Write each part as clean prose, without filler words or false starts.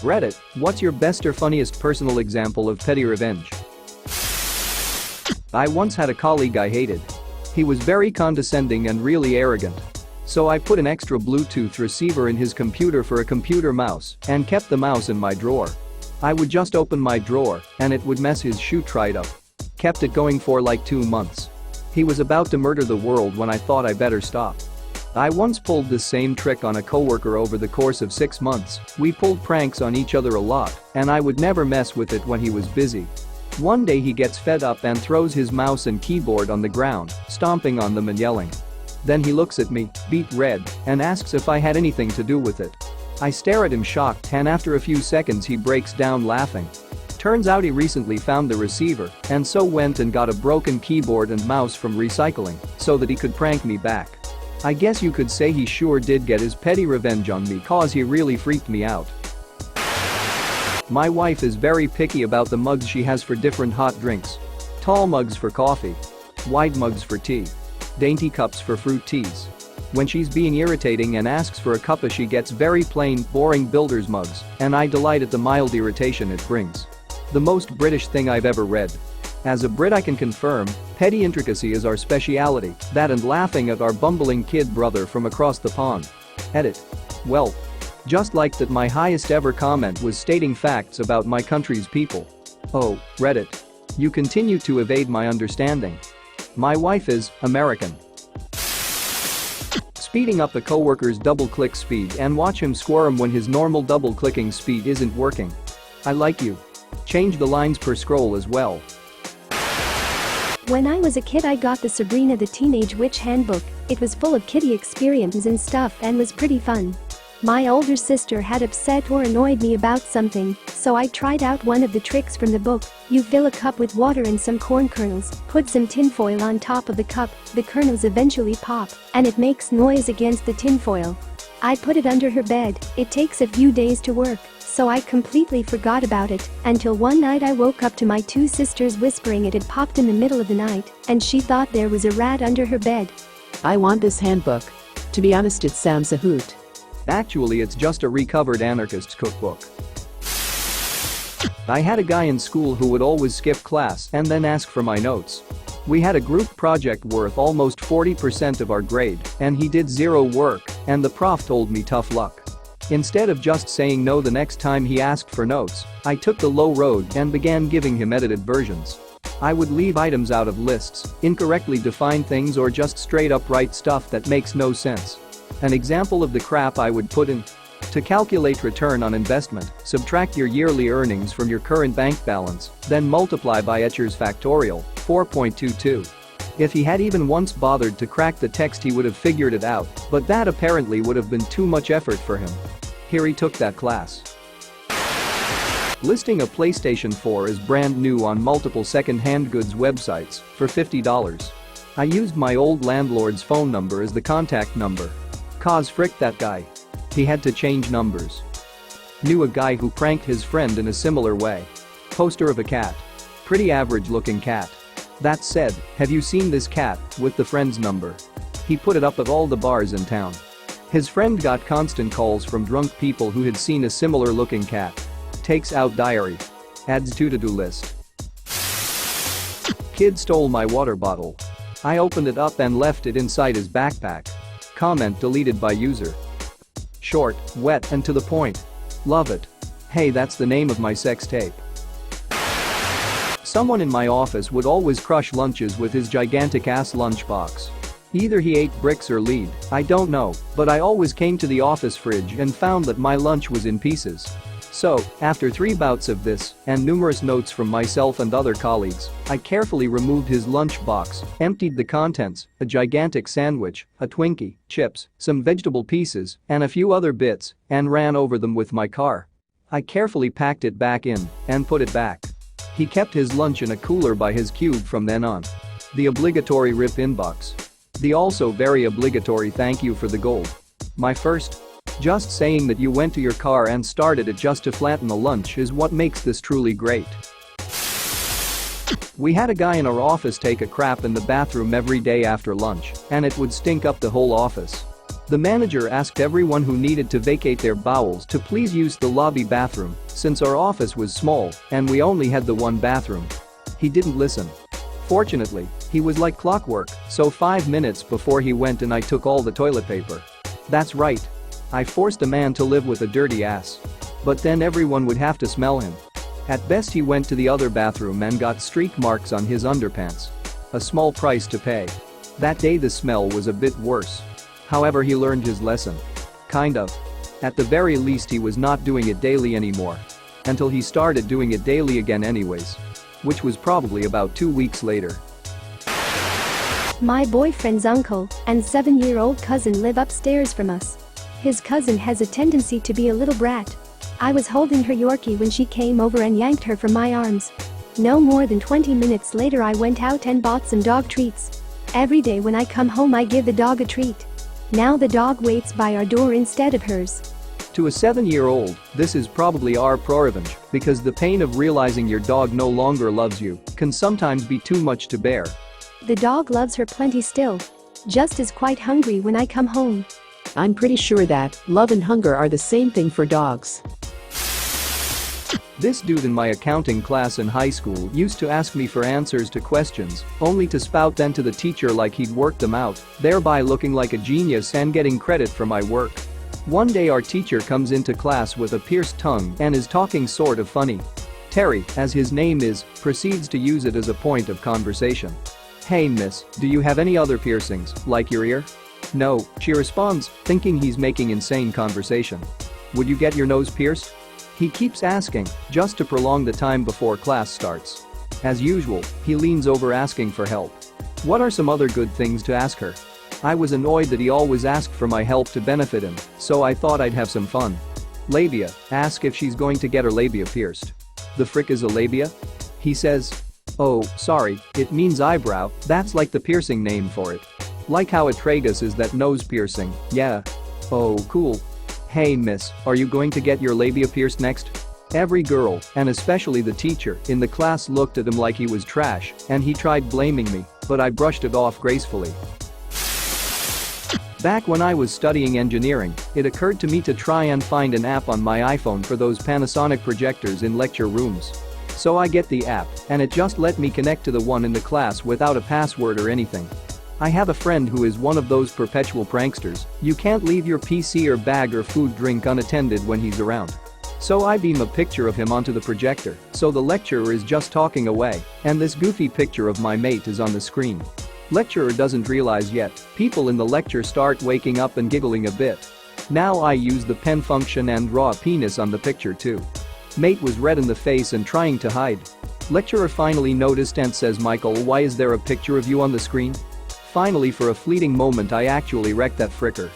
Reddit, what's your best or funniest personal example of petty revenge? I once had a colleague I hated. He was very condescending and really arrogant. So I put an extra Bluetooth receiver in his computer for a computer mouse and kept the mouse in my drawer. I would just open my drawer and it would mess his chute right up. Kept it going for like 2 months. He was about to murder the world when I thought I better stop. I once pulled this same trick on a coworker over the course of 6 months. We pulled pranks on each other a lot, and I would never mess with it when he was busy. One day he gets fed up and throws his mouse and keyboard on the ground, stomping on them and yelling. Then he looks at me, beet red, and asks if I had anything to do with it. I stare at him shocked, and after a few seconds he breaks down laughing. Turns out he recently found the receiver and so went and got a broken keyboard and mouse from recycling so that he could prank me back. I guess you could say he sure did get his petty revenge on me cause he really freaked me out. My wife is very picky about the mugs she has for different hot drinks. Tall mugs for coffee. Wide mugs for tea. Dainty cups for fruit teas. When she's being irritating and asks for a cuppa, she gets very plain, boring builder's mugs, and I delight at the mild irritation it brings. The most British thing I've ever read. As a Brit I can confirm, petty intricacy is our speciality, that and laughing at our bumbling kid brother from across the pond. Edit. Well. Just like that my highest ever comment was stating facts about my country's people. Oh, Reddit. You continue to evade my understanding. My wife is American. Speeding up a coworker's double-click speed and watch him squirm when his normal double-clicking speed isn't working. I like you. Change the lines per scroll as well. When I was a kid I got the Sabrina the Teenage Witch Handbook. It was full of kiddie experiences and stuff and was pretty fun. My older sister had upset or annoyed me about something, so I tried out one of the tricks from the book. You fill a cup with water and some corn kernels, put some tinfoil on top of the cup, the kernels eventually pop, and it makes noise against the tinfoil. I put it under her bed. It takes a few days to work, so I completely forgot about it until one night I woke up to my 2 sisters whispering it had popped in the middle of the night, and she thought there was a rat under her bed. I want this handbook. To be honest, it sounds a hoot. Actually, it's just a recovered anarchist's cookbook. I had a guy in school who would always skip class and then ask for my notes. We had a group project worth almost 40% of our grade, and he did 0 work, and the prof told me tough luck. Instead of just saying no the next time he asked for notes, I took the low road and began giving him edited versions. I would leave items out of lists, incorrectly define things, or just straight up write stuff that makes no sense. An example of the crap I would put in: to calculate return on investment, subtract your yearly earnings from your current bank balance, then multiply by Escher's factorial, 4.22. If he had even once bothered to crack the text he would have figured it out, but that apparently would have been too much effort for him. Here he took that class. Listing a PlayStation 4 as brand new on multiple second-hand goods websites for $50. I used my old landlord's phone number as the contact number. Cause frick that guy. He had to change numbers. Knew a guy who pranked his friend in a similar way. Poster of a cat. Pretty average looking cat. That said, have you seen this cat with the friend's number? He put it up at all the bars in town. His friend got constant calls from drunk people who had seen a similar looking cat. Takes out diary. Adds to-do list. Kid stole my water bottle. I opened it up and left it inside his backpack. Comment deleted by user. Short, wet, and to the point. Love it. Hey, that's the name of my sex tape. Someone in my office would always crush lunches with his gigantic ass lunchbox. Either he ate bricks or lead, I don't know, but I always came to the office fridge and found that my lunch was in pieces. So, after 3 bouts of this, and numerous notes from myself and other colleagues, I carefully removed his lunchbox, emptied the contents, a gigantic sandwich, a Twinkie, chips, some vegetable pieces, and a few other bits, and ran over them with my car. I carefully packed it back in and put it back. He kept his lunch in a cooler by his cube from then on. The obligatory RIP inbox. The also very obligatory thank you for the gold. My first. Just saying that you went to your car and started it just to flatten the lunch is what makes this truly great. We had a guy in our office take a crap in the bathroom every day after lunch, and it would stink up the whole office. The manager asked everyone who needed to vacate their bowels to please use the lobby bathroom since our office was small and we only had the one bathroom. He didn't listen. Fortunately, he was like clockwork, so 5 minutes before he went and I took all the toilet paper. That's right. I forced a man to live with a dirty ass. But then everyone would have to smell him. At best he went to the other bathroom and got streak marks on his underpants. A small price to pay. That day the smell was a bit worse. However, he learned his lesson. Kind of. At the very least he was not doing it daily anymore. Until he started doing it daily again anyways. Which was probably about 2 weeks later. My boyfriend's uncle and 7-year-old cousin live upstairs from us. His cousin has a tendency to be a little brat. I was holding her Yorkie when she came over and yanked her from my arms. No more than 20 minutes later I went out and bought some dog treats. Every day when I come home I give the dog a treat. Now the dog waits by our door instead of hers. To a 7-year-old, this is probably our revenge because the pain of realizing your dog no longer loves you can sometimes be too much to bear. The dog loves her plenty still. Just is quite hungry when I come home. I'm pretty sure that love and hunger are the same thing for dogs. This dude in my accounting class in high school used to ask me for answers to questions, only to spout them to the teacher like he'd worked them out, thereby looking like a genius and getting credit for my work. One day our teacher comes into class with a pierced tongue and is talking sort of funny. Terry, as his name is, proceeds to use it as a point of conversation. "Hey miss, do you have any other piercings, like your ear?" "No," she responds, thinking he's making insane conversation. "Would you get your nose pierced?" He keeps asking, just to prolong the time before class starts. As usual, he leans over asking for help. What are some other good things to ask her? I was annoyed that he always asked for my help to benefit him, so I thought I'd have some fun. Labia, ask if she's going to get her labia pierced. "The frick is a labia?" He says. "Oh, sorry, it means eyebrow, that's like the piercing name for it. Like how a tragus is that nose piercing, yeah." "Oh, cool. Hey miss, are you going to get your labia pierced next?" Every girl, and especially the teacher, in the class looked at him like he was trash, and he tried blaming me, but I brushed it off gracefully. Back when I was studying engineering, it occurred to me to try and find an app on my iPhone for those Panasonic projectors in lecture rooms. So I get the app, and it just let me connect to the one in the class without a password or anything. I have a friend who is one of those perpetual pranksters. You can't leave your PC or bag or food drink unattended when he's around. So I beam a picture of him onto the projector, so the lecturer is just talking away, and this goofy picture of my mate is on the screen. Lecturer doesn't realize yet, people in the lecture start waking up and giggling a bit. Now I use the pen function and draw a penis on the picture too. Mate was red in the face and trying to hide. Lecturer finally noticed and says, "Michael, why is there a picture of you on the screen?" Finally, for a fleeting moment I actually wrecked that fricker.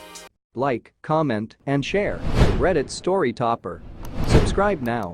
Like, comment, and share. Reddit Story Topper. Subscribe now.